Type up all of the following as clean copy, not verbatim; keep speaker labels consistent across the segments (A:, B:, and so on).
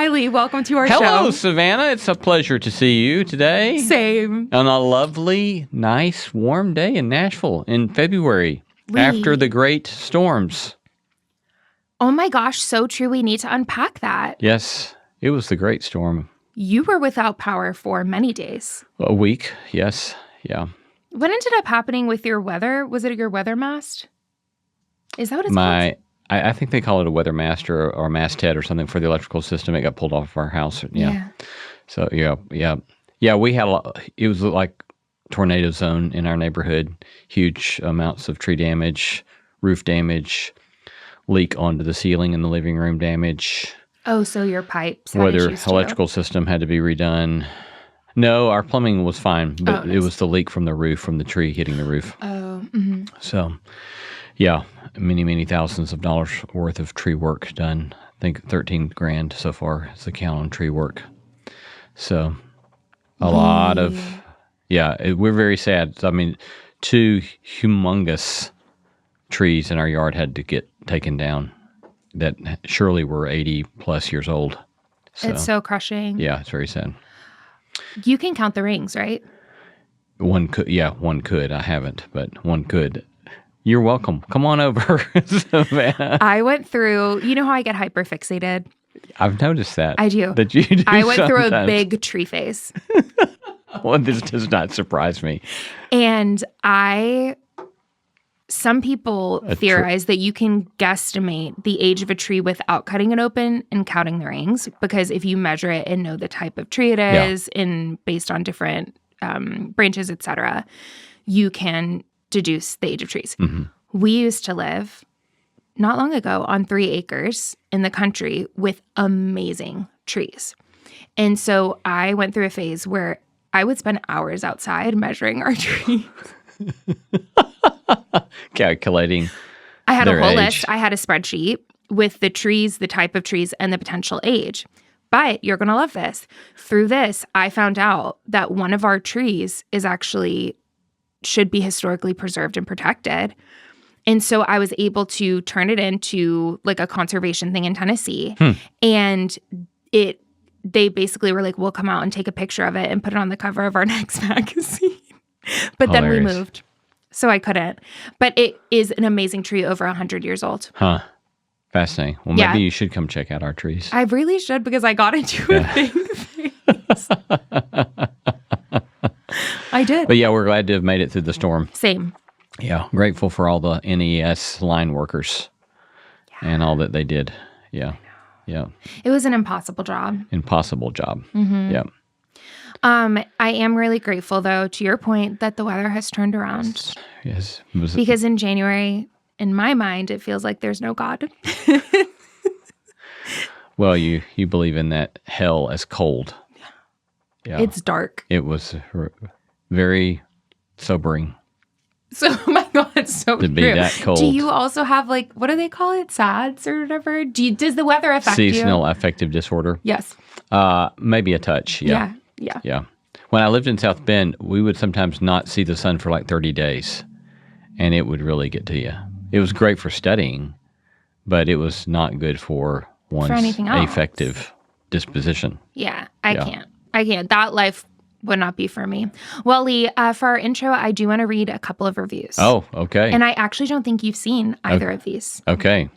A: Hi, Lee. Welcome to our show.
B: Hello, Savannah. It's a pleasure to see you today.
A: Same.
B: On a lovely, nice, warm day in Nashville in February after the great storms.
A: Oh my gosh, so true. We need to unpack that.
B: Yes, it was the great storm.
A: You were without power for many days.
B: A week, yes, yeah.
A: What ended up happening with your weather? Was it your weather mast? Is that what it's called?
B: I think they call it a weather mast or a masthead or something for the electrical system. It got pulled off of our house. Yeah. So, yeah, we had it was like tornado zone in our neighborhood. Huge amounts of tree damage, roof damage, leak onto the ceiling in the living room damage.
A: Oh, so your pipes had
B: Whether
A: issues too?
B: electrical system had to be redone. No, our plumbing was fine, but it was the leak from the roof, from the tree hitting the roof.
A: Oh, mm-hmm.
B: So, yeah, many thousands of dollars worth of tree work done. I think 13 grand so far is the count on tree work. So, a lot of, we're very sad. I mean, 2 humongous trees in our yard had to get taken down that surely were 80 plus years old. So,
A: It's so crushing.
B: yeah, it's very sad.
A: You can count the rings, right?
B: One could. I haven't, but one could. You're welcome. Come on over, Savannah.
A: I went through, you know how I get hyperfixated?
B: I've noticed that.
A: I do.
B: That you do
A: I went through a
B: sometimes.
A: big tree phase.
B: Well, this does not surprise me.
A: And some people theorize that you can guesstimate the age of a tree without cutting it open and counting the rings, because if you measure it and know the type of tree it is, and based on different branches, etc., you can deduce the age of trees.
B: Mm-hmm.
A: We used to live not long ago on 3 acres in the country with amazing trees. And so I went through a phase where I would spend hours outside measuring our trees.
B: Calculating.
A: I had a whole
B: age.
A: list. I had a spreadsheet with the trees, the type of trees, and the potential age. But you're going to love this. Through this, I found out that one of our trees should be historically preserved and protected. And so I was able to turn it into like a conservation thing in Tennessee. And they basically were like, we'll come out and take a picture of it and put it on the cover of our next magazine. But then we moved. So I couldn't. But it is an amazing tree, over 100 years old.
B: Huh. Fascinating. Well, maybe you should come check out our trees.
A: I really should, because I got into a big phase. I did.
B: But yeah, we're glad to have made it through the storm.
A: Same.
B: Yeah. Grateful for all the NES line workers and all that they did. Yeah. Yeah.
A: It was an impossible job.
B: Impossible job.
A: Mm-hmm.
B: Yeah.
A: I am really grateful, though, to your point, that the weather has turned around.
B: Yes.
A: Because in January, in my mind, it feels like there's no God.
B: Well, you believe in that hell as cold. Yeah.
A: It's dark.
B: It was very sobering.
A: So, oh my God, it's so
B: to be
A: true.
B: that cold.
A: Do you also have, like, what do they call it? SADS or whatever? Does the weather affect you?
B: Seasonal affective disorder.
A: Yes.
B: Maybe a touch. Yeah. Yeah. When I lived in South Bend, we would sometimes not see the sun for like 30 days, and it would really get to you. It was great for studying, but it was not good for one's
A: anything else.
B: affective disposition.
A: Yeah, I can't. That life would not be for me. Well, Lee, for our intro, I do want to read a couple of reviews.
B: Oh, okay.
A: And I actually don't think you've seen either of these.
B: Okay.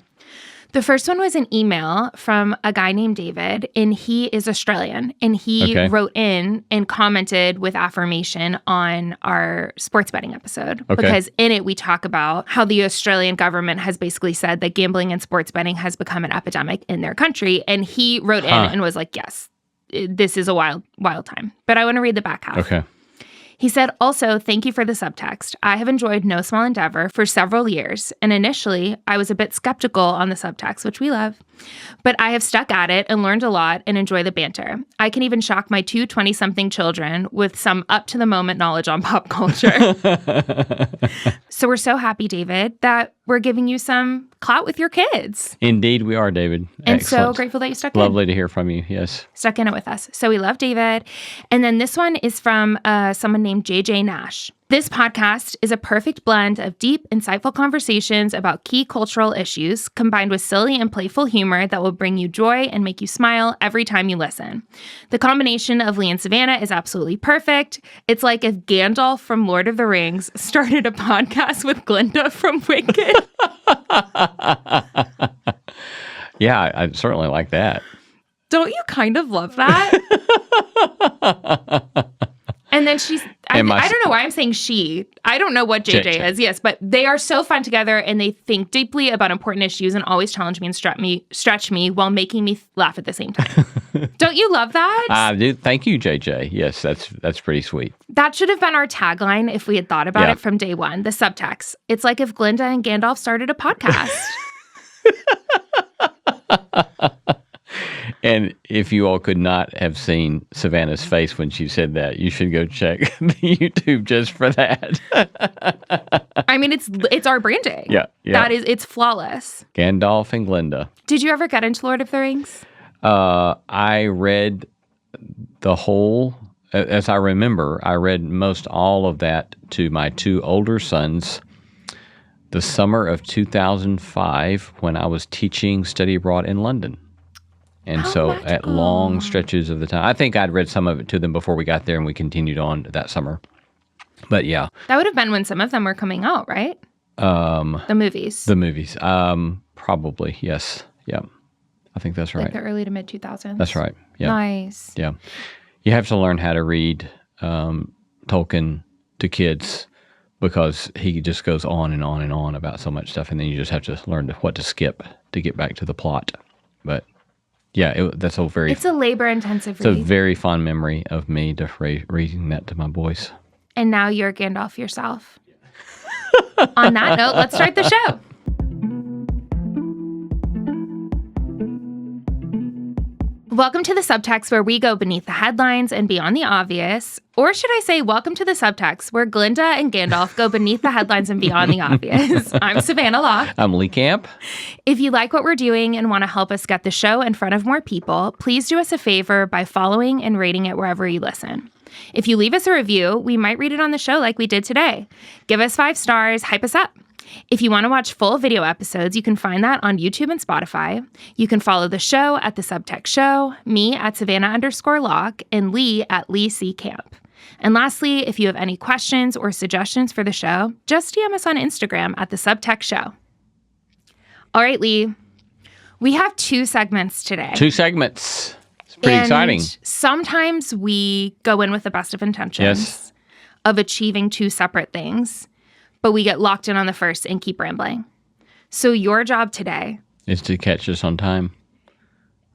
A: The first one was an email from a guy named David, and he is Australian, and he wrote in and commented with affirmation on our sports betting episode. Because in it, we talk about how the Australian government has basically said that gambling and sports betting has become an epidemic in their country. And he wrote in and was like, yes, this is a wild time. But I want to read the back half.
B: Okay.
A: He said, also, thank you for the subtext. I have enjoyed No Small Endeavor for several years, and initially, I was a bit skeptical on the subtext, which we love. But I have stuck at it and learned a lot and enjoy the banter. I can even shock my 2 20-something children with some up-to-the-moment knowledge on pop culture. So we're so happy, David, that we're giving you some clout with your kids.
B: Indeed, we are, David.
A: And
B: Excellent.
A: so grateful that you stuck in.
B: Lovely to hear from you, yes.
A: Stuck in it with us. So we love David. And then this one is from someone named JJ Nash. This podcast is a perfect blend of deep, insightful conversations about key cultural issues combined with silly and playful humor that will bring you joy and make you smile every time you listen. The combination of Lee and Savannah is absolutely perfect. It's like if Gandalf from Lord of the Rings started a podcast with Glinda from Wicked.
B: Yeah, I certainly like that.
A: Don't you kind of love that? And then I don't know why I'm saying she. I don't know what JJ is, yes, but they are so fun together and they think deeply about important issues and always challenge me and stretch me while making me laugh at the same time. Don't you love that?
B: I do. Thank you, JJ. Yes, that's pretty sweet.
A: That should have been our tagline if we had thought about it from day one, the subtext. It's like if Glinda and Gandalf started a podcast.
B: And if you all could not have seen Savannah's face when she said that, you should go check the YouTube just for that.
A: I mean, it's our branding.
B: Yeah.
A: It's flawless.
B: Gandalf and Glinda.
A: Did you ever get into Lord of the Rings?
B: I read the whole, as I remember, I read most all of that to my two older sons the summer of 2005 when I was teaching study abroad in London. And so
A: magical.
B: At long stretches of the time, I think I'd read some of it to them before we got there and we continued on that summer. But yeah.
A: That would have been when some of them were coming out, right? The movies.
B: The movies. Probably, yes. Yeah. I think that's right.
A: Like the early to mid 2000s.
B: That's right. Yeah.
A: Nice.
B: Yeah. You have to learn how to read Tolkien to kids because he just goes on and on and on about so much stuff. And then you just have to learn what to skip to get back to the plot. But yeah, it's a
A: labor-intensive read.
B: It's a very fond memory of me reading that to my boys.
A: And now you're Gandalf yourself. On that note, let's start the show. Welcome to the Subtext, where we go beneath the headlines and beyond the obvious. Or should I say, welcome to the Subtext, where Glinda and Gandalf go beneath the headlines and beyond the obvious. I'm Savannah Locke.
B: I'm Lee Camp.
A: If you like what we're doing and want to help us get the show in front of more people, please do us a favor by following and rating it wherever you listen. If you leave us a review, we might read it on the show like we did today. Give us 5 stars, hype us up. If you want to watch full video episodes, you can find that on YouTube and Spotify. You can follow the show at The Subtext Show, me at Savannah_Locke, and Lee at Lee C. Camp. And lastly, if you have any questions or suggestions for the show, just DM us on Instagram at The Subtext Show. All right, Lee, we have 2 segments today.
B: 2 segments. It's pretty exciting.
A: Sometimes we go in with the best of intentions of achieving 2 separate things, but we get locked in on the first and keep rambling. So your job today
B: is to catch us on time.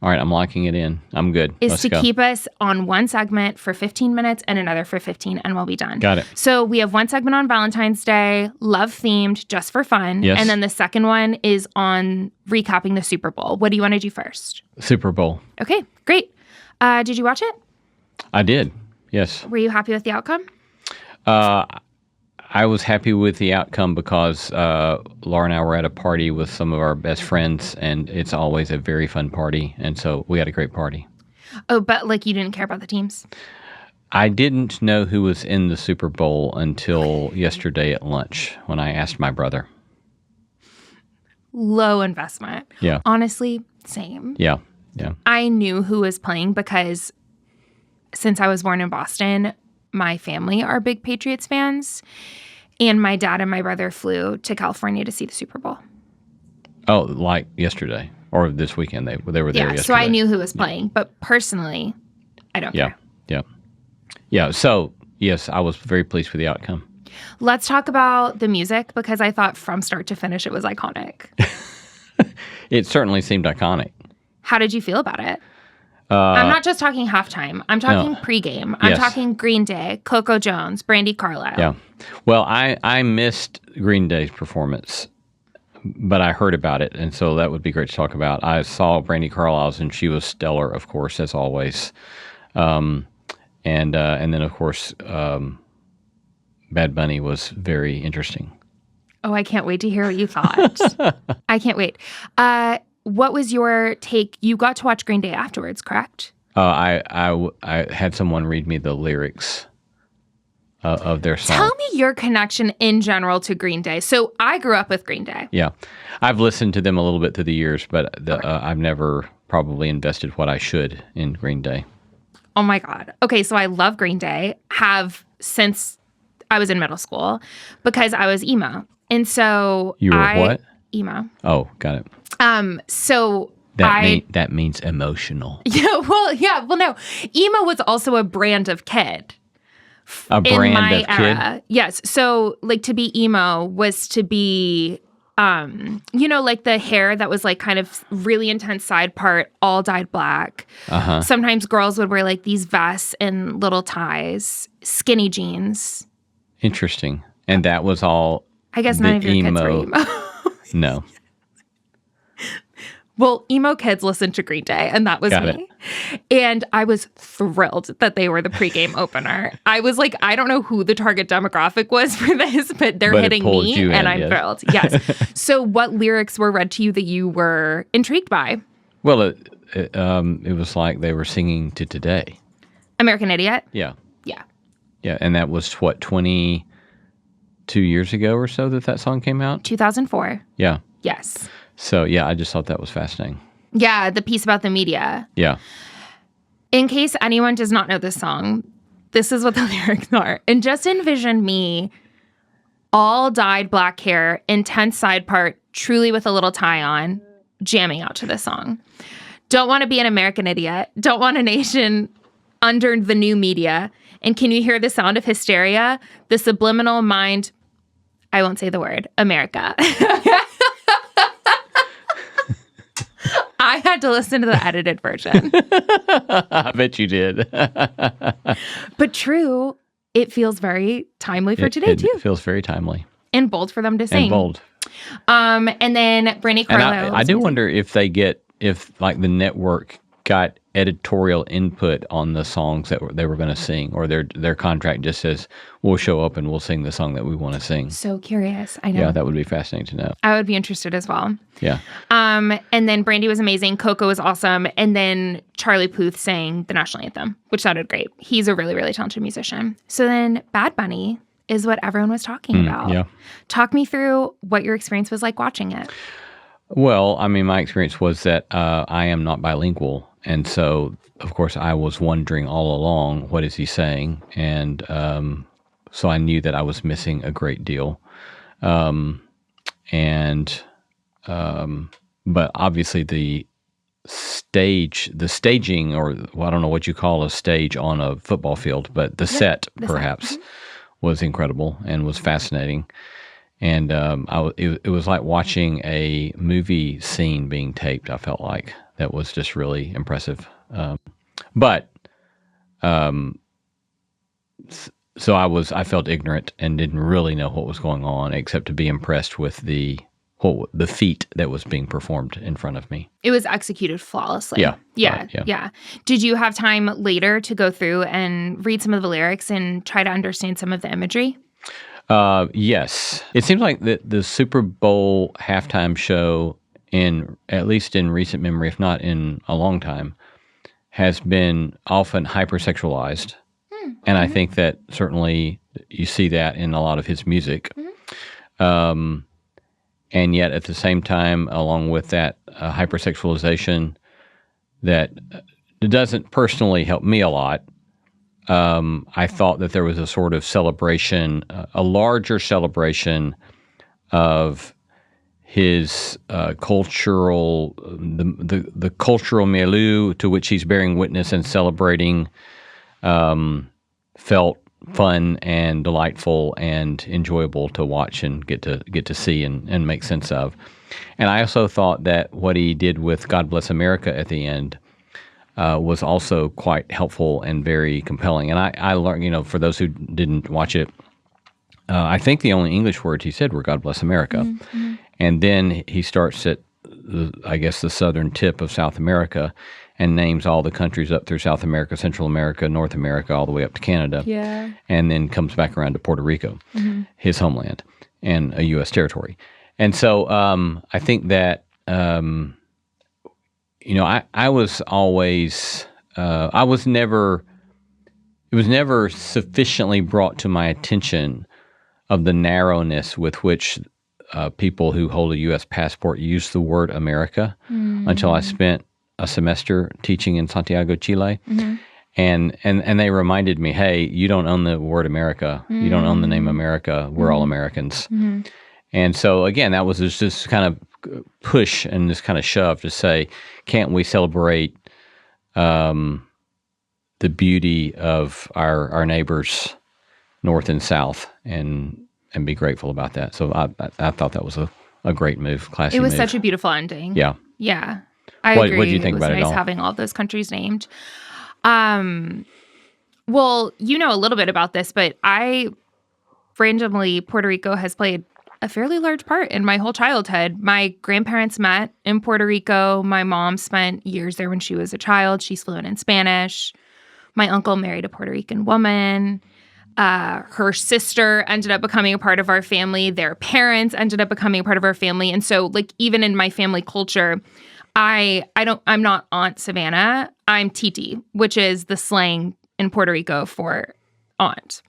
B: All right, I'm locking it in. I'm good.
A: Let's go. Keep us on one segment for 15 minutes and another for 15, and we'll be done.
B: Got it.
A: So we have one segment on Valentine's Day, love-themed, just for fun.
B: Yes.
A: And then the second one is on recapping the Super Bowl. What do you want to do first?
B: Super Bowl.
A: Okay, great. Did you watch it?
B: I did, yes.
A: Were you happy with the outcome?
B: I was happy with the outcome because Laura and I were at a party with some of our best friends, and it's always a very fun party, and so we had a great party.
A: Oh, but like you didn't care about the teams?
B: I didn't know who was in the Super Bowl until yesterday at lunch when I asked my brother.
A: Low investment.
B: Yeah.
A: Honestly, same.
B: Yeah.
A: I knew who was playing because since I was born in Boston, my family are big Patriots fans, and my dad and my brother flew to California to see the Super Bowl.
B: Oh, like yesterday or this weekend? They were there yesterday.
A: So I knew who was playing, but personally, I don't care.
B: Yeah. So, yes, I was very pleased with the outcome.
A: Let's talk about the music because I thought from start to finish it was iconic.
B: It certainly seemed iconic.
A: How did you feel about it? I'm not just talking halftime. I'm talking pregame. I'm talking Green Day, Coco Jones, Brandy Carlisle.
B: Yeah. Well, I missed Green Day's performance, but I heard about it, and so that would be great to talk about. I saw Brandy Carlisle's, and she was stellar, of course, as always. And then, of course, Bad Bunny was very interesting.
A: Oh, I can't wait to hear what you thought. I can't wait. What was your take? You got to watch Green Day afterwards, correct?
B: I had someone read me the lyrics of their song.
A: Tell me your connection in general to Green Day. So I grew up with Green Day.
B: Yeah. I've listened to them a little bit through the years, but I've never probably invested what I should in Green Day.
A: Oh my God. Okay, so I love Green Day, have since I was in middle school because I was emo. And so
B: You were what?
A: Emo.
B: Oh, got it.
A: So
B: that means emotional.
A: Well, no. Emo was also a brand of kid.
B: A brand
A: in my
B: of
A: era.
B: kid?
A: Yes. So like to be emo was to be like the hair that was like kind of really intense side part, all dyed black.
B: Uh-huh.
A: Sometimes girls would wear like these vests and little ties, skinny jeans.
B: Interesting. And that was all
A: I guess none of your kids were emo.
B: No.
A: Well, emo kids listened to Green Day, and that was
B: Got
A: me. And I was thrilled that they were the pregame opener. I was like, I don't know who the target demographic was for this, but they're hitting me, and I'm thrilled. Yes. So what lyrics were read to you that you were intrigued by?
B: Well, it was like they were singing to today.
A: American Idiot?
B: Yeah.
A: Yeah.
B: Yeah, and that was, 22 years ago or so that song came out?
A: 2004.
B: Yeah.
A: Yes.
B: So, yeah, I just thought that was fascinating.
A: Yeah, the piece about the media.
B: Yeah.
A: In case anyone does not know this song, this is what the lyrics are. And just envision me, all dyed black hair, intense side part, truly with a little tie on, jamming out to this song. Don't want to be an American idiot. Don't want a nation under the new media. And can you hear the sound of hysteria? The subliminal mind, I won't say the word, America. I had to listen to the edited version.
B: I bet you did.
A: But true, it feels very timely for today, too.
B: It feels very timely.
A: And bold for them to sing.
B: And bold.
A: And then Brandy Carlo.
B: And I do wonder if like the network got editorial input on the songs that they were going to sing, or their contract just says, we'll show up and we'll sing the song that we want to sing.
A: So curious. I know.
B: Yeah, that would be fascinating to know.
A: I would be interested as well.
B: Yeah.
A: And then Brandy was amazing. Coco was awesome. And then Charlie Puth sang the national anthem, which sounded great. He's a really, really talented musician. So then Bad Bunny is what everyone was talking about.
B: Yeah.
A: Talk me through what your experience was like watching it.
B: Well, I mean, my experience was that I am not bilingual. And so, of course, I was wondering all along, what is he saying? And so I knew that I was missing a great deal. But obviously the staging, or I don't know what you call a stage on a football field, but the set perhaps was incredible and was fascinating. And it was like watching a movie scene being taped, I felt like. That was just really impressive. So I felt ignorant and didn't really know what was going on, except to be impressed with the feat that was being performed in front of me.
A: It was executed flawlessly.
B: Yeah.
A: Yeah.
B: Right,
A: yeah. Did you have time later to go through and read some of the lyrics and try to understand some of the imagery?
B: Yes. It seems like the Super Bowl halftime show, at least in recent memory, if not in a long time, has been often hypersexualized. And I think that certainly you see that in a lot of his music. And yet at the same time, along with that hypersexualization, that doesn't personally help me a lot. I thought that there was a sort of celebration, a larger celebration of his cultural, the cultural milieu to which he's bearing witness and celebrating, felt fun and delightful and enjoyable to watch and get to see and make sense of. And I also thought that what he did with God Bless America at the end was also quite helpful and very compelling. And I learned, for those who didn't watch it, I think the only English words he said were God Bless America. Mm-hmm. And then he starts at, the southern tip of South America and names all the countries up through South America, Central America, North America, all the way up to Canada.
A: Yeah.
B: And then comes back around to Puerto Rico, his homeland, and a U.S. territory. And so I think that, I was always, I was never was never sufficiently brought to my attention of the narrowness with which people who hold a U.S. passport use the word America until I spent a semester teaching in Santiago, Chile. And they reminded me, hey, you don't own the word America. You don't own the name America. We're all Americans. And so, again, that was just kind of push and this kind of shove to say, can't we celebrate the beauty of our neighbors north and south and be grateful about that. So I thought that was a great move, classy
A: move. It was
B: move.
A: such a beautiful ending.
B: Yeah.
A: Yeah. I agree.
B: What do you think about it all?
A: It was nice having all of those countries named. Well, you know a little bit about this, but Puerto Rico has played a fairly large part in my whole childhood. My grandparents met in Puerto Rico. My mom spent years there when she was a child. She's fluent in Spanish. My uncle married a Puerto Rican woman. Her sister ended up becoming a part of our family. Their parents ended up becoming a part of our family. And so, like, even in my family culture, I'm not Aunt Savannah. I'm Titi, which is the slang in Puerto Rico for aunt.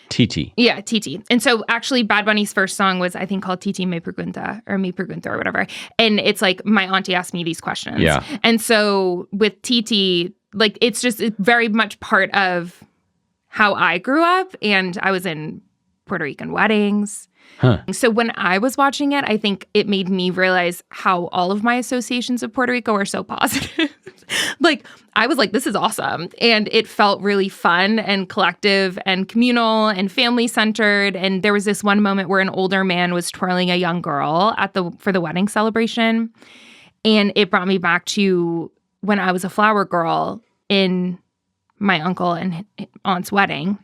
B: Titi.
A: Yeah, Titi. And so actually Bad Bunny's first song was, I think, called Titi Me Pregunta or Me Pregunta or whatever. And it's like, my auntie asked me these questions.
B: Yeah.
A: And so with Titi, like, it's very much part of how I grew up. And I was in Puerto Rican weddings.
B: Huh.
A: So when I was watching it, I think it made me realize how all of my associations of Puerto Rico are so positive. Like, I was like, this is awesome. And it felt really fun and collective and communal and family-centered. And there was this one moment where an older man was twirling a young girl for the wedding celebration. And it brought me back to when I was a flower girl in my uncle and aunt's wedding.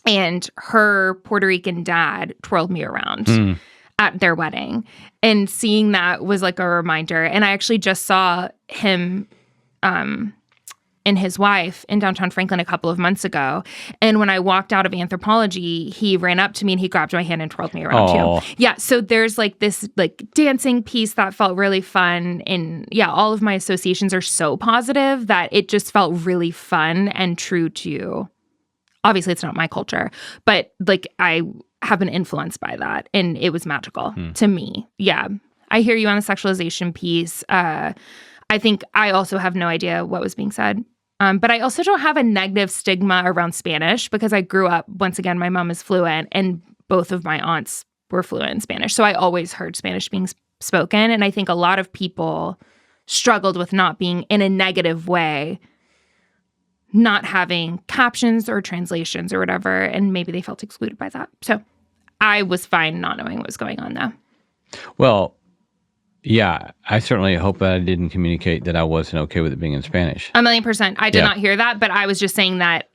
A: And her Puerto Rican dad twirled me around at their wedding. And seeing that was like a reminder. And I actually just saw him and his wife in downtown Franklin a couple of months ago. And when I walked out of anthropology, he ran up to me and he grabbed my hand and twirled me around too. Yeah, so there's like this like dancing piece that felt really fun. And yeah, all of my associations are so positive that it just felt really fun and true to, obviously it's not my culture, but like I have been influenced by that and it was magical to me. Yeah, I hear you on the sexualization piece. I think I also have no idea what was being said. But I also don't have a negative stigma around Spanish because I grew up, once again, my mom is fluent and both of my aunts were fluent in Spanish. So I always heard Spanish being spoken. And I think a lot of people struggled with not being, in a negative way, not having captions or translations or whatever. And maybe they felt excluded by that. So I was fine not knowing what was going on though.
B: Well, yeah, I certainly hope that I didn't communicate that I wasn't okay with it being in Spanish.
A: 1,000,000%. I did not hear that, but I was just saying that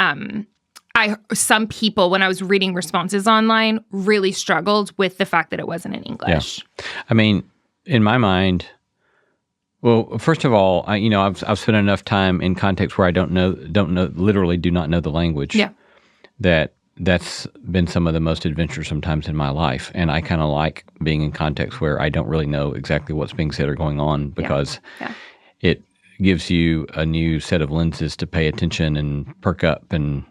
A: some people, when I was reading responses online, really struggled with the fact that it wasn't in English.
B: Yeah. I mean, in my mind, well, first of all, I've spent enough time in context where I literally do not know the language.
A: Yeah.
B: That's been some of the most adventuresome times in my life. And I kind of like being in context where I don't really know exactly what's being said or going on because it gives you a new set of lenses to pay attention and perk up and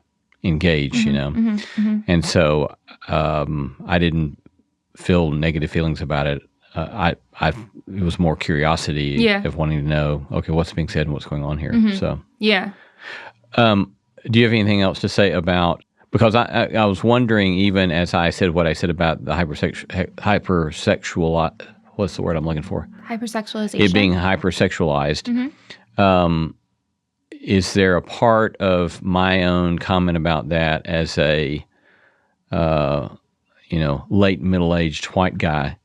B: engage, And so I didn't feel negative feelings about it. It was more curiosity of wanting to know, okay, what's being said and what's going on here. So
A: yeah.
B: Do you have anything else to say about? Because I was wondering, even as I said what I said about the hypersexual, what's the word I'm looking for?
A: Hypersexualization.
B: It being hypersexualized. Is there a part of my own comment about that as a, late middle-aged white guy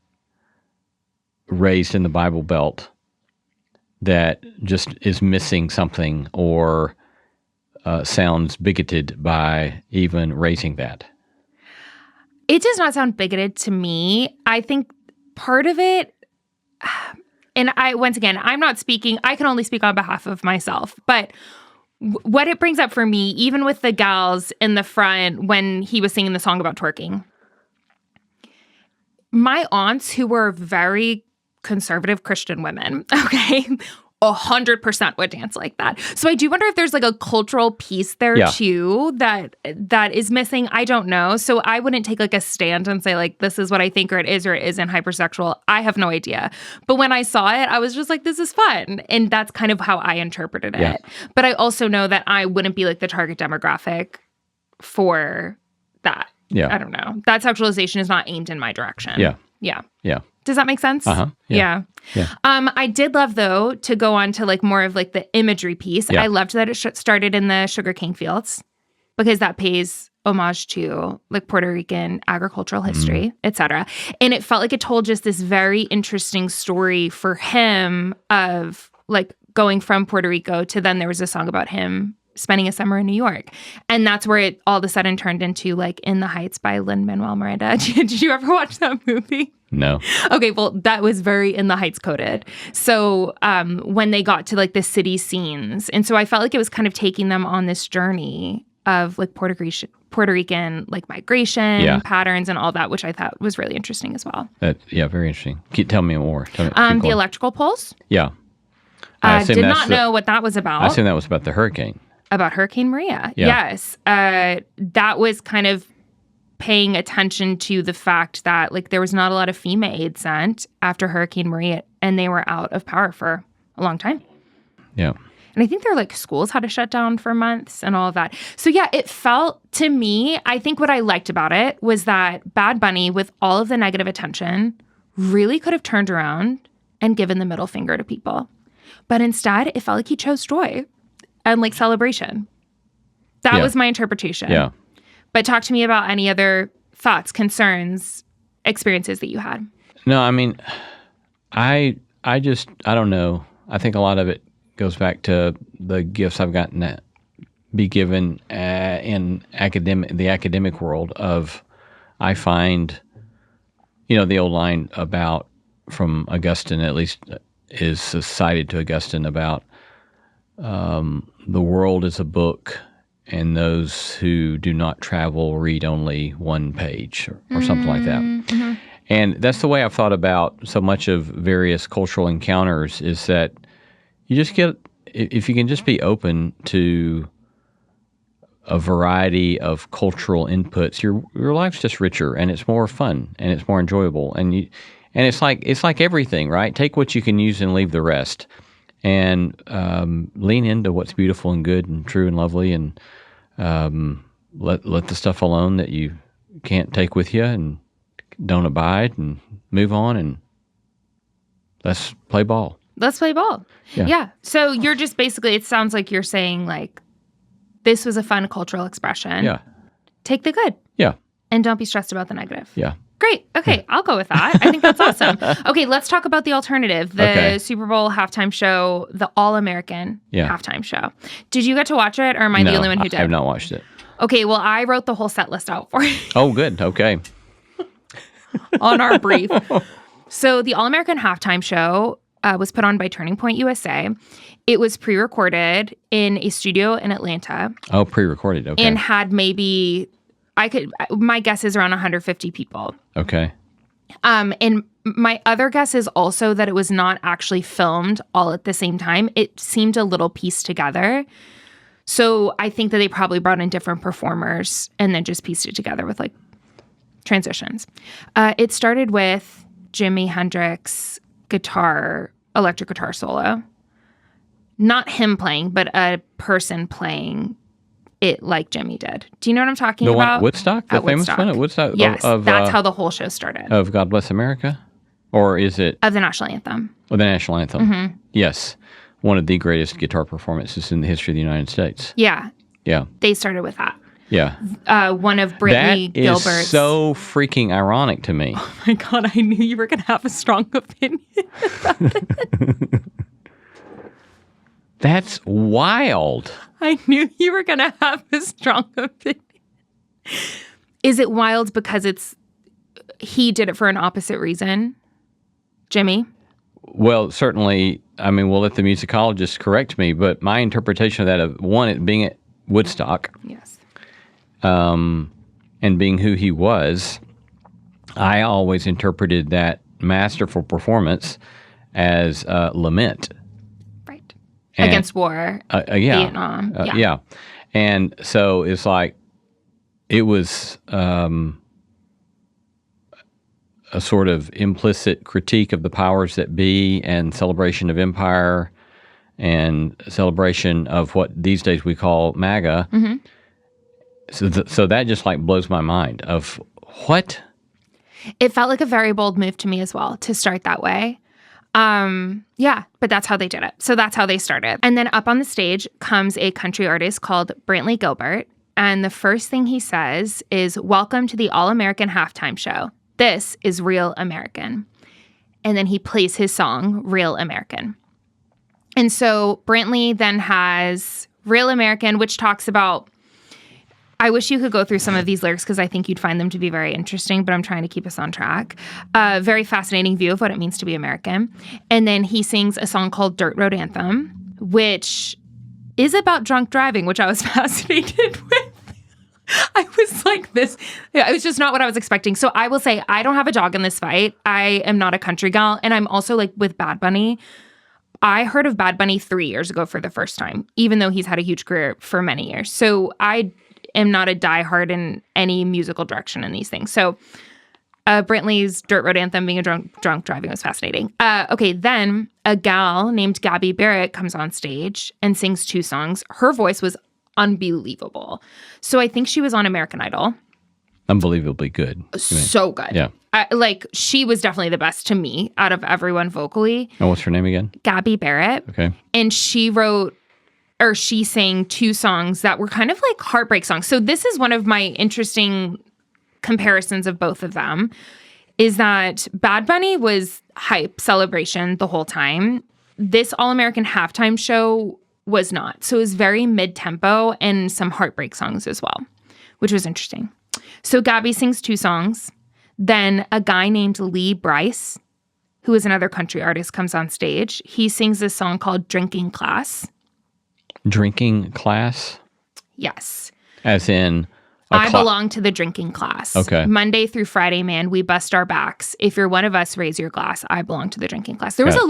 B: raised in the Bible Belt that just is missing something or sounds bigoted by even raising that?
A: It does not sound bigoted to me. I think part of it, and once again, I'm not speaking, I can only speak on behalf of myself, but what it brings up for me, even with the gals in the front when he was singing the song about twerking, my aunts who were very conservative Christian women, okay, 100% would dance like that. So I do wonder if there's like a cultural piece there too that is missing. I don't know. So I wouldn't take like a stand and say like, this is what I think or it isn't hypersexual. I have no idea. But when I saw it, I was just like, this is fun. And that's kind of how I interpreted it. But I also know that I wouldn't be like the target demographic for that.
B: Yeah.
A: I don't know. That sexualization is not aimed in my direction.
B: Yeah.
A: Yeah.
B: Yeah.
A: Does that make sense?
B: Uh-huh.
A: Yeah. I did love, though, to go on to like more of like the imagery piece.
B: Yeah.
A: I loved that it started in the sugarcane fields because that pays homage to like Puerto Rican agricultural history, etc. And it felt like it told just this very interesting story for him of like going from Puerto Rico to then there was a song about him spending a summer in New York. And that's where it all of a sudden turned into like In the Heights by Lin-Manuel Miranda. Did you ever watch that movie?
B: No.
A: Okay, well, that was very In the Heights coded. So when they got to like the city scenes, and so I felt like it was kind of taking them on this journey of like Puerto Rican like migration patterns and all that, which I thought was really interesting as well.
B: Very interesting. Tell me more.
A: The electrical pulse?
B: Yeah.
A: I did not know what that was about.
B: I assume that was about the hurricane.
A: About Hurricane Maria.
B: Yeah.
A: Yes. That was kind of paying attention to the fact that like there was not a lot of FEMA aid sent after Hurricane Maria, and they were out of power for a long time.
B: Yeah.
A: And I think their like schools had to shut down for months and all of that. So yeah, it felt to me, I think what I liked about it was that Bad Bunny, with all of the negative attention, really could have turned around and given the middle finger to people. But instead, it felt like he chose joy and like celebration. That was my interpretation.
B: Yeah.
A: But talk to me about any other thoughts, concerns, experiences that you had.
B: No, I mean, I don't know. I think a lot of it goes back to the gifts I've gotten to be given in the academic world of, I find, the old line about from Augustine, at least is cited to Augustine about the world is a book and those who do not travel read only one page or something like that. Mm-hmm. And that's the way I've thought about so much of various cultural encounters is that you just get, if you can just be open to a variety of cultural inputs, your life's just richer and it's more fun and it's more enjoyable. And it's like everything, right? Take what you can use and leave the rest. And lean into what's beautiful and good and true and lovely, and let the stuff alone that you can't take with you and don't abide, and move on, and let's play ball.
A: Let's play ball. Yeah. So you're just basically, it sounds like you're saying like, this was a fun cultural expression.
B: Yeah.
A: Take the good.
B: Yeah.
A: And don't be stressed about the negative.
B: Yeah.
A: Great. Okay, I'll go with that. I think that's awesome. Okay, let's talk about the alternative, the Super Bowl halftime show, the All-American halftime show. Did you get to watch it, or am I the only one who did?
B: I have not watched it.
A: Okay, well, I wrote the whole set list out for you.
B: Oh, good. Okay.
A: On our brief. So the All-American halftime show was put on by Turning Point USA. It was pre-recorded in a studio in Atlanta.
B: Oh, pre-recorded. Okay.
A: And had maybe... my guess is around 150 people.
B: Okay.
A: And my other guess is also that it was not actually filmed all at the same time. It seemed a little pieced together. So I think that they probably brought in different performers and then just pieced it together with like transitions. It started with Jimi Hendrix electric guitar solo. Not him playing, but a person playing it like Jimmy did. Do you know what I'm talking about?
B: The one at Woodstock? The famous one at Woodstock?
A: Yes, that's how the whole show started.
B: Of God Bless America? Or is it?
A: Of the national anthem.
B: Oh, the national anthem.
A: Mm-hmm.
B: Yes. One of the greatest guitar performances in the history of the United States.
A: Yeah.
B: Yeah.
A: They started with that.
B: Yeah.
A: One of Brittany Gilbert's.
B: That is so freaking ironic to me.
A: Oh my God, I knew you were going to have a strong opinion about it.
B: That's wild.
A: I knew you were going to have a strong opinion. Is it wild because he did it for an opposite reason, Jimmy?
B: Well, certainly, I mean, we'll let the musicologist correct me, but my interpretation of that, it being at Woodstock,
A: yes,
B: and being who he was, I always interpreted that masterful performance as lament.
A: Right.
B: And,
A: against war, Vietnam.
B: Yeah. And so it's like, it was a sort of implicit critique of the powers that be and celebration of empire and celebration of what these days we call MAGA.
A: Mm-hmm.
B: So that just like blows my mind of what?
A: It felt like a very bold move to me as well to start that way. But that's how they did it. So that's how they started. And then up on the stage comes a country artist called Brantley Gilbert. And the first thing he says is, "Welcome to the All-American Halftime Show. This is Real American." And then he plays his song, Real American. And so Brantley then has Real American, which talks about, I wish you could go through some of these lyrics because I think you'd find them to be very interesting, but I'm trying to keep us on track. Very fascinating view of what it means to be American. And then he sings a song called Dirt Road Anthem, which is about drunk driving, which I was fascinated with. I was like, it was just not what I was expecting. So I will say, I don't have a dog in this fight. I am not a country gal. And I'm also like with Bad Bunny. I heard of Bad Bunny 3 years ago for the first time, even though he's had a huge career for many years. So I am not a diehard in any musical direction in these things. So Brantley's Dirt Road Anthem being a drunk driving was fascinating. Okay, then a gal named Gabby Barrett comes on stage and sings 2 songs. Her voice was unbelievable. So I think she was on American Idol.
B: Unbelievably good.
A: So good.
B: Yeah.
A: She was definitely the best to me out of everyone vocally.
B: And what's her name again?
A: Gabby Barrett.
B: Okay.
A: And she sang 2 songs that were kind of like heartbreak songs. So this is one of my interesting comparisons of both of them, is that Bad Bunny was hype celebration the whole time. This All-American Halftime Show was not. So it was very mid-tempo and some heartbreak songs as well, which was interesting. So Gabby sings 2 songs. Then a guy named Lee Bryce, who is another country artist, comes on stage. He sings this song called Drinking Class.
B: Drinking class?
A: Yes.
B: As in...
A: I belong to the drinking class.
B: Okay.
A: Monday through Friday, man, we bust our backs. If you're one of us, raise your glass. I belong to the drinking class. There was a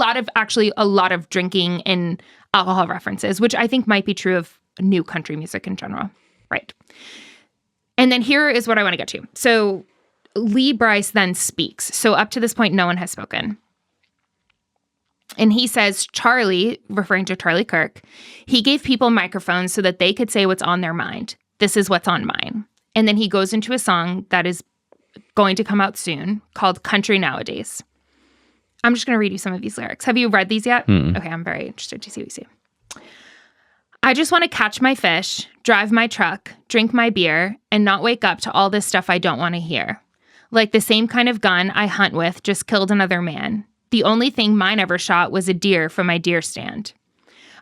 A: lot of drinking and alcohol references, which I think might be true of new country music in general. Right. And then here is what I want to get to. So Lee Bryce then speaks. So up to this point, no one has spoken. And he says, Charlie, referring to Charlie Kirk, he gave people microphones so that they could say what's on their mind. This is what's on mine. And then he goes into a song that is going to come out soon called Country Nowadays. I'm just going to read you some of these lyrics. Have you read these yet?
B: Mm-mm.
A: Okay, I'm very interested to see what you see. I just want to catch my fish, drive my truck, drink my beer, and not wake up to all this stuff I don't want to hear. Like the same kind of gun I hunt with just killed another man. The only thing mine ever shot was a deer from my deer stand.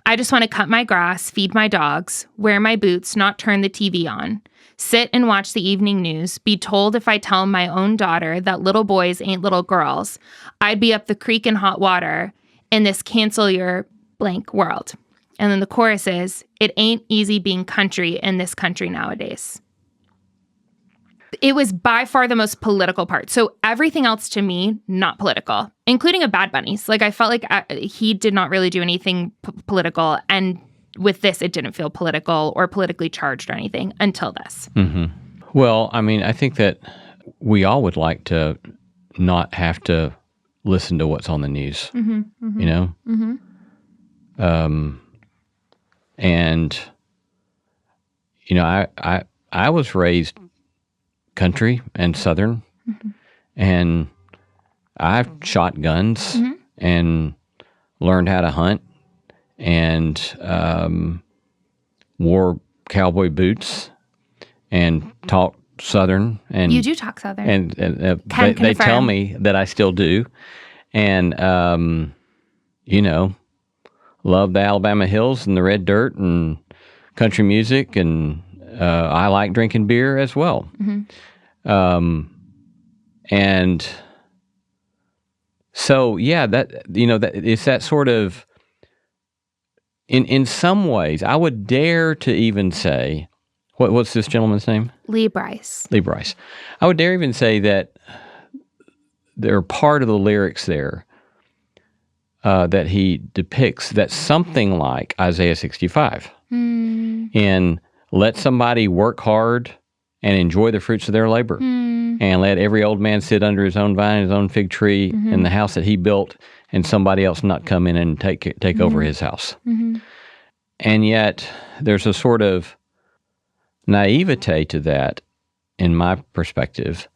A: I just want to cut my grass, feed my dogs, wear my boots, not turn the TV on, sit and watch the evening news, be told if I tell my own daughter that little boys ain't little girls, I'd be up the creek in hot water in this cancel your blank world. And then the chorus is, it ain't easy being country in this country nowadays. It was by far the most political part. So everything else to me, not political, including a Bad Bunny's. Like I felt like he did not really do anything political. And with this, it didn't feel political or politically charged or anything until this.
B: Mm-hmm. Well, I mean, I think that we all would like to not have to listen to what's on the news,
A: mm-hmm, mm-hmm,
B: you know?
A: Mm-hmm.
B: And, you know, I was raised country and Southern, mm-hmm. and I've shot guns mm-hmm. and learned how to hunt and wore cowboy boots and talked Southern. And
A: you do talk Southern.
B: And they tell me that I still do. And, you know, love the Alabama hills and the red dirt and country music, and I like drinking beer as well. Mm-hmm. And so, yeah, that, you know, that it's that sort of, in some ways, I would dare to even say, what's this gentleman's name?
A: Lee Bryce.
B: Lee Bryce. I would dare even say that there are part of the lyrics there that he depicts that's something like Isaiah 65. And let somebody work hard and enjoy the fruits of their labor. And let every old man sit under his own vine, his own fig tree in the house that he built, and somebody else not come in and take over his house. And yet there's a sort of naivete to that, in my perspective,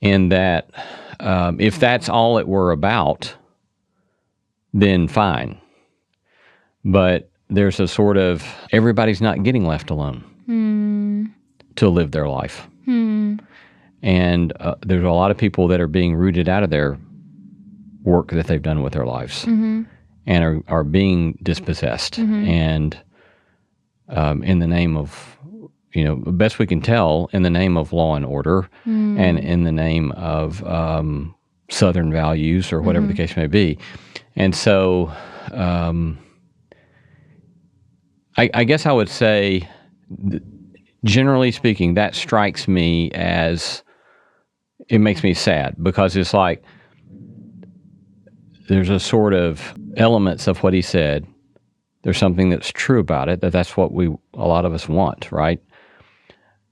B: in that if that's all it were about, then fine. But there's a sort of, everybody's not getting left alone to live their life. And there's a lot of people that are being rooted out of their work that they've done with their lives and are being dispossessed. And in the name of, best we can tell, in the name of law and order and in the name of Southern values or whatever the case may be. And so I guess I would say, generally speaking, that strikes me as, it makes me sad, because it's like there's a sort of elements of what he said. There's something that's true about it, that's what a lot of us want, right?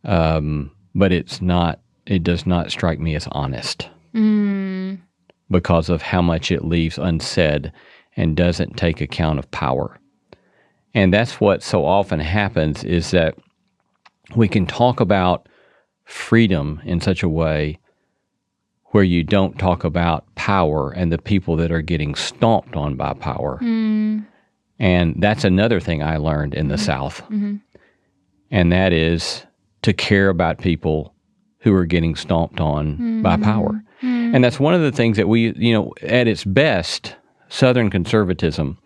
B: But it does not strike me as honest because of how much it leaves unsaid and doesn't take account of power. And that's what so often happens, is that we can talk about freedom in such a way where you don't talk about power and the people that are getting stomped on by power. And that's another thing I learned in the South. And that is to care about people who are getting stomped on by power. And that's one of the things that we, at its best, Southern conservatism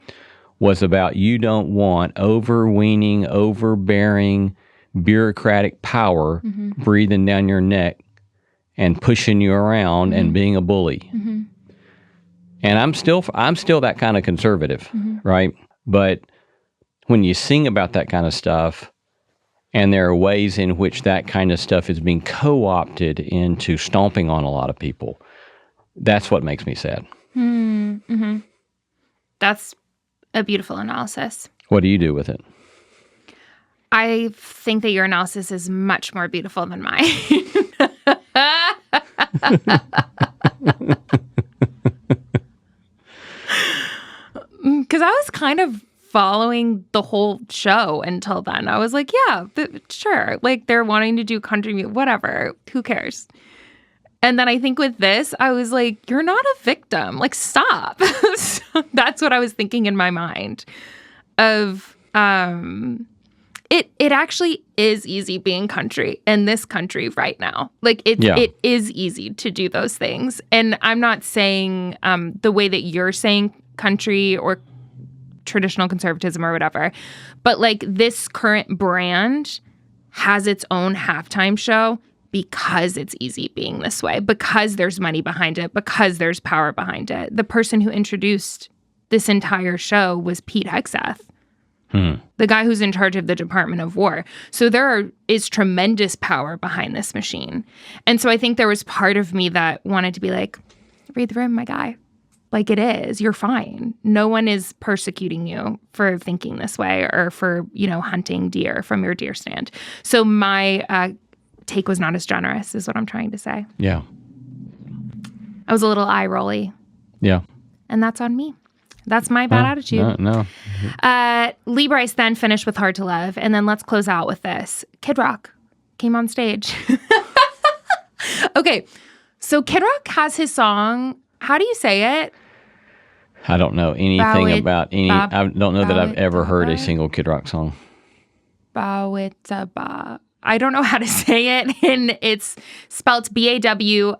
B: was about, you don't want overweening, overbearing, bureaucratic power breathing down your neck and pushing you around and being a bully. And I'm still that kind of conservative, right? But when you sing about that kind of stuff, and there are ways in which that kind of stuff is being co-opted into stomping on a lot of people, that's what makes me sad.
A: That's a beautiful analysis.
B: What do you do with it?
A: I think that your analysis is much more beautiful than mine. Because I was kind of following the whole show until then. I was like, yeah, sure. Like, they're wanting to do country music, whatever. Who cares? And then I think with this, I was like, you're not a victim. Like, stop. So that's what I was thinking in my mind of, it actually is easy being country in this country right now. Like, it is easy to do those things. And I'm not saying the way that you're saying country or traditional conservatism or whatever, but like, this current brand has its own halftime show because it's easy being this way, because there's money behind it, because there's power behind it. The person who introduced this entire show was Pete Hegseth, the guy who's in charge of the Department of War. So there is tremendous power behind this machine. And so I think there was part of me that wanted to be like, read the room, my guy. Like, it is. You're fine. No one is persecuting you for thinking this way or for, hunting deer from your deer stand. So my take was not as generous, is what I'm trying to say.
B: Yeah.
A: I was a little eye-rolly.
B: Yeah.
A: And that's on me. That's my bad attitude.
B: No.
A: Lee Bryce then finished with Hard to Love, and then let's close out with this. Kid Rock came on stage. Okay, so Kid Rock has his song. How do you say it?
B: I don't know anything about any. I don't know that I've ever heard a single Kid Rock song.
A: Bawitdaba. I don't know how to say it, and it's spelled Bawitdaba.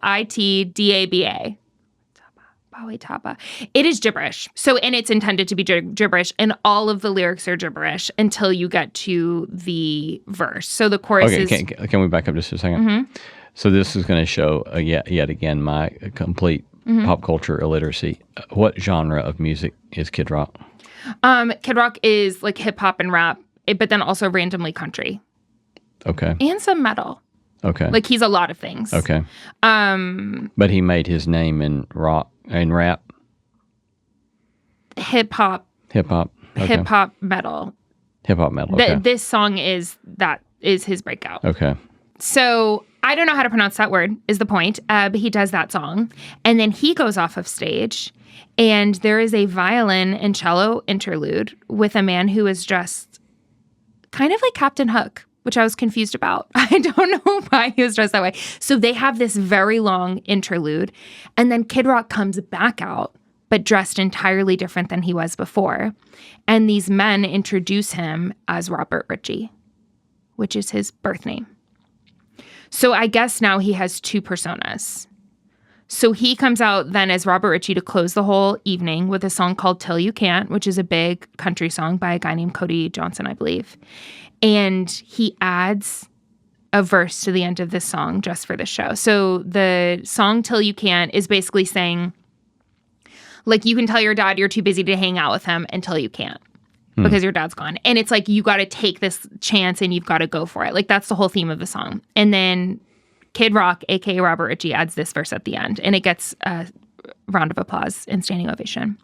A: Bawitdaba. It is gibberish. So, and it's intended to be gibberish, and all of the lyrics are gibberish until you get to the verse. So the chorus is.
B: Can we back up just a second? So this is going to show yet again my complete pop culture illiteracy. What genre of music is Kid Rock?
A: Kid Rock is like hip hop and rap, but then also randomly country.
B: Okay.
A: And some metal.
B: Okay.
A: Like, he's a lot of things.
B: Okay. But he made his name in rock and rap.
A: hip hop
B: Okay.
A: hip hop metal.
B: Hip hop metal. Okay.
A: This song is his breakout.
B: Okay.
A: So I don't know how to pronounce that word, is the point. But he does that song. And then he goes off of stage, and there is a violin and cello interlude with a man who is dressed kind of like Captain Hook, which I was confused about. I don't know why he was dressed that way. So they have this very long interlude, and then Kid Rock comes back out, but dressed entirely different than he was before. And these men introduce him as Robert Ritchie, which is his birth name. So I guess now he has two personas. So he comes out then as Robert Ritchie to close the whole evening with a song called Till You Can't, which is a big country song by a guy named Cody Johnson, I believe. And he adds a verse to the end of this song just for the show. So the song Till You Can't is basically saying, like, you can tell your dad you're too busy to hang out with him until you can't because your dad's gone. And it's like, you got to take this chance and you've got to go for it. Like, that's the whole theme of the song. And then Kid Rock, a.k.a. Robert Ritchie, adds this verse at the end. And it gets a round of applause and standing ovation.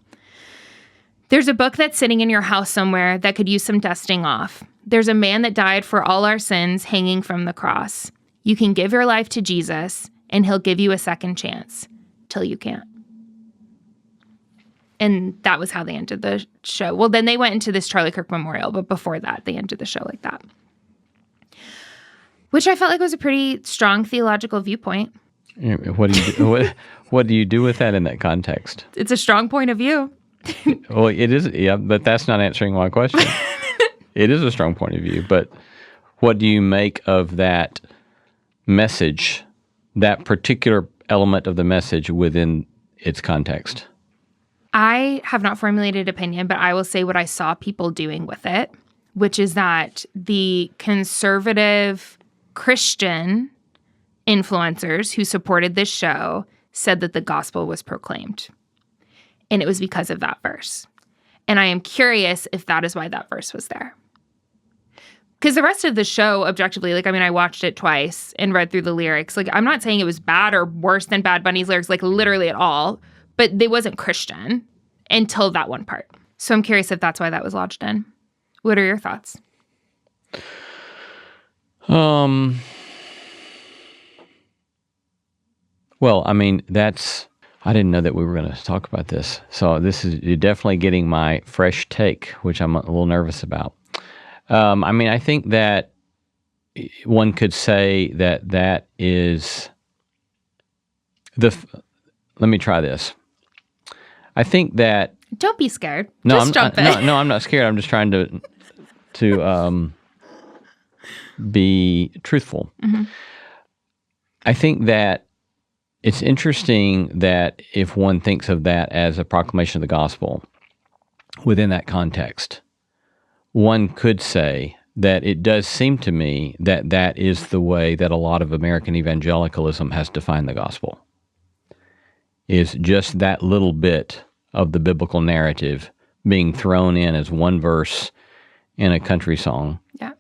A: There's a book that's sitting in your house somewhere that could use some dusting off. There's a man that died for all our sins hanging from the cross. You can give your life to Jesus, and he'll give you a second chance till you can't. And that was how they ended the show. Well, then they went into this Charlie Kirk memorial, but before that, they ended the show like that. Which I felt like was a pretty strong theological viewpoint.
B: What do you do, what do you do with that in that context?
A: It's a strong point of view.
B: Well, it is, yeah, but that's not answering my question. It is a strong point of view, but what do you make of that message, that particular element of the message within its context?
A: I have not formulated opinion, but I will say what I saw people doing with it, which is that the conservative Christian influencers who supported this show said that the gospel was proclaimed. And it was because of that verse. And I am curious if that is why that verse was there. Because the rest of the show, objectively, like, I mean, I watched it twice and read through the lyrics. Like, I'm not saying it was bad or worse than Bad Bunny's lyrics, like, literally at all. But they wasn't Christian until that one part. So I'm curious if that's why that was lodged in. What are your thoughts?
B: Well, I mean, I didn't know that we were going to talk about this. So you're definitely getting my fresh take, which I'm a little nervous about. I mean, I think that one could say that is let me try this. I think that...
A: Don't be scared.
B: No,
A: Just jump in.
B: No, I'm not scared. I'm just trying to be truthful. Mm-hmm. I think that it's interesting that if one thinks of that as a proclamation of the gospel within that context, one could say that it does seem to me that that is the way that a lot of American evangelicalism has defined the gospel. Is just that little bit of the biblical narrative being thrown in as one verse in a country song.
A: Yeah.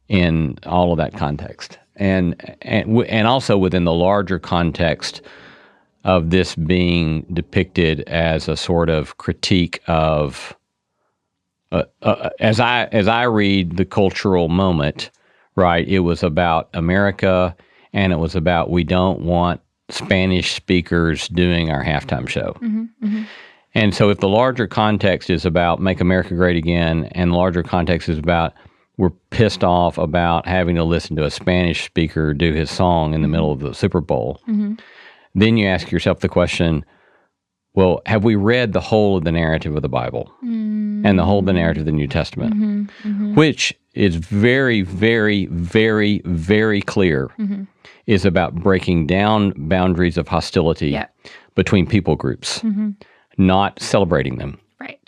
B: In all of that context. And also within the larger context of this being depicted as a sort of critique of, as I read the cultural moment, right, it was about America, and it was about we don't want Spanish speakers doing our halftime show. Mm-hmm, mm-hmm. And so if the larger context is about make America great again, and the larger context is about we're pissed off about having to listen to a Spanish speaker do his song in the middle of the Super Bowl, mm-hmm. then you ask yourself the question, well, have we read the whole of the narrative of the Bible and the whole of the narrative of the New Testament, mm-hmm, mm-hmm. which is very, very, very, very clear, mm-hmm. is about breaking down boundaries of hostility between people groups, mm-hmm. not celebrating them.
A: Right.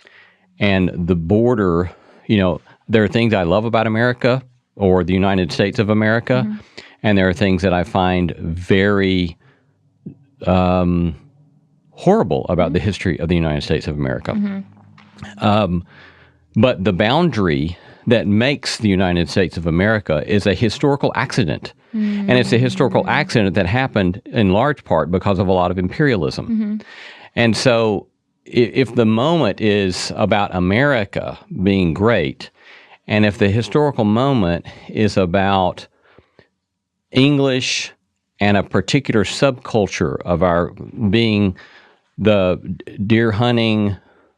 B: And the border, there are things I love about America or the United States of America, mm-hmm. and there are things that I find very horrible about mm-hmm. the history of the United States of America. Mm-hmm. But the boundary that makes the United States of America is a historical accident. Mm-hmm. And it's a historical accident that happened in large part because of a lot of imperialism. Mm-hmm. And so if the moment is about America being great, and if the historical moment is about English and a particular subculture of our being the deer hunting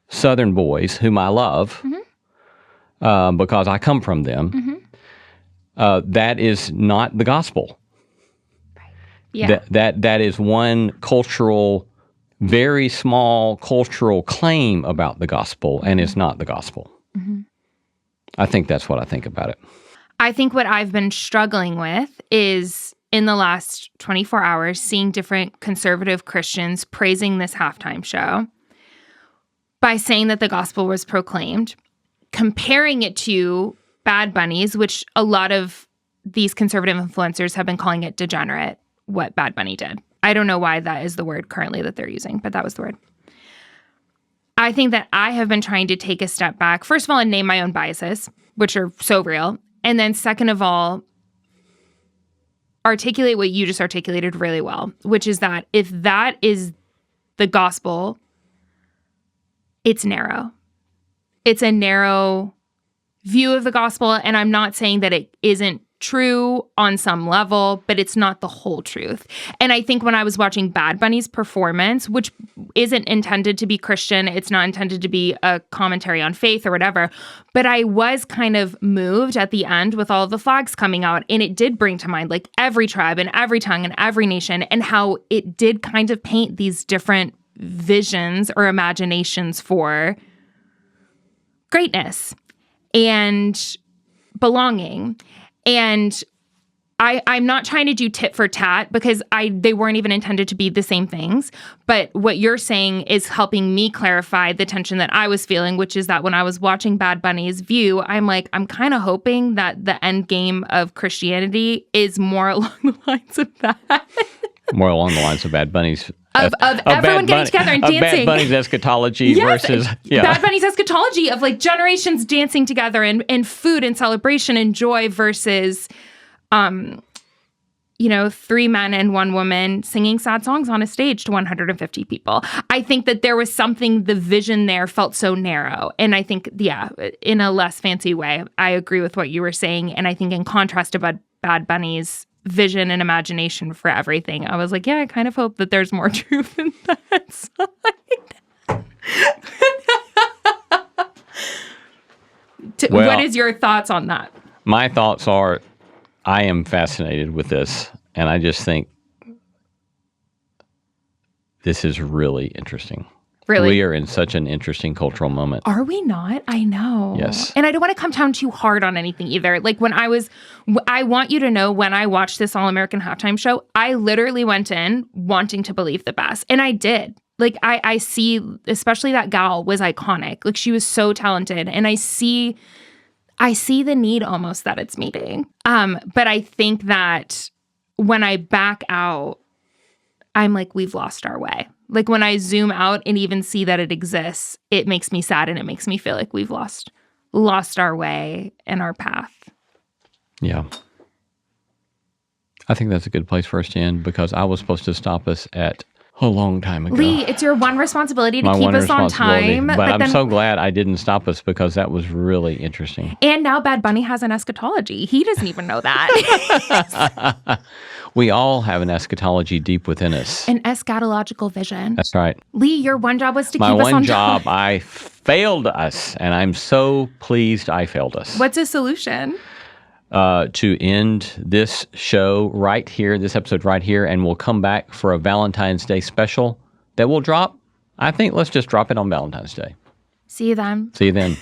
B: Southern boys, whom I love because I come from them, that is not the gospel.
A: Yeah.
B: That is one cultural, very small cultural claim about the gospel, and it's not the gospel. I think that's what I think about it.
A: I think what I've been struggling with is in the last 24 hours, seeing different conservative Christians praising this halftime show by saying that the gospel was proclaimed, comparing it to Bad Bunny's, which a lot of these conservative influencers have been calling it degenerate, what Bad Bunny did. I don't know why that is the word currently that they're using, but that was the word. I think that I have been trying to take a step back, first of all, and name my own biases, which are so real. And then second of all, articulate what you just articulated really well, which is that if that is the gospel, it's narrow. It's a narrow view of the gospel. And I'm not saying that it isn't true on some level, but it's not the whole truth. And I think when I was watching Bad Bunny's performance, which isn't intended to be Christian, it's not intended to be a commentary on faith or whatever, but I was kind of moved at the end with all of the flags coming out. And it did bring to mind like every tribe and every tongue and every nation, and how it did kind of paint these different visions or imaginations for greatness and belonging. And I'm not trying to do tit for tat because they weren't even intended to be the same things. But what you're saying is helping me clarify the tension that I was feeling, which is that when I was watching Bad Bunny's view, I'm like, I'm kind of hoping that the end game of Christianity is more along the lines of that.
B: More along the lines of Bad Bunny's.
A: Of everyone getting together and dancing.
B: Bad Bunny's eschatology versus... Yeah.
A: Bad Bunny's eschatology of like generations dancing together and food and celebration and joy versus, 3 men and 1 woman singing sad songs on a stage to 150 people. I think that there was something, the vision there felt so narrow. And I think, in a less fancy way, I agree with what you were saying. And I think in contrast to Bad Bunny's vision and imagination for everything, I was like, I kind of hope that there's more truth in that side. What is your thoughts on that?
B: My thoughts are, I am fascinated with this, and I just think this is really interesting.
A: Really?
B: We are in such an interesting cultural moment.
A: Are we not? I know.
B: Yes.
A: And I don't want to come down too hard on anything either. Like I want you to know when I watched this All-American Halftime Show, I literally went in wanting to believe the best. And I did. Like I see, especially that gal was iconic. Like she was so talented. And I see the need almost that it's meeting. But I think that when I back out, I'm like, we've lost our way. Like when I zoom out and even see that it exists, it makes me sad and it makes me feel like we've lost our way and our path.
B: Yeah. I think that's a good place for us to end because I was supposed to stop us at a long time ago.
A: Lee, it's your one responsibility to keep us on time.
B: But I'm so glad I didn't stop us because that was really interesting.
A: And now Bad Bunny has an eschatology. He doesn't even know that.
B: We all have an eschatology deep within us.
A: An eschatological vision.
B: That's right.
A: Lee, your one job was to keep us on
B: My
A: time.
B: one job, I failed us, and I'm so pleased I failed us.
A: What's a solution?
B: To end this show right here, this episode right here, and we'll come back for a Valentine's Day special that will drop. I think let's just drop it on Valentine's Day.
A: See you then.
B: See you then.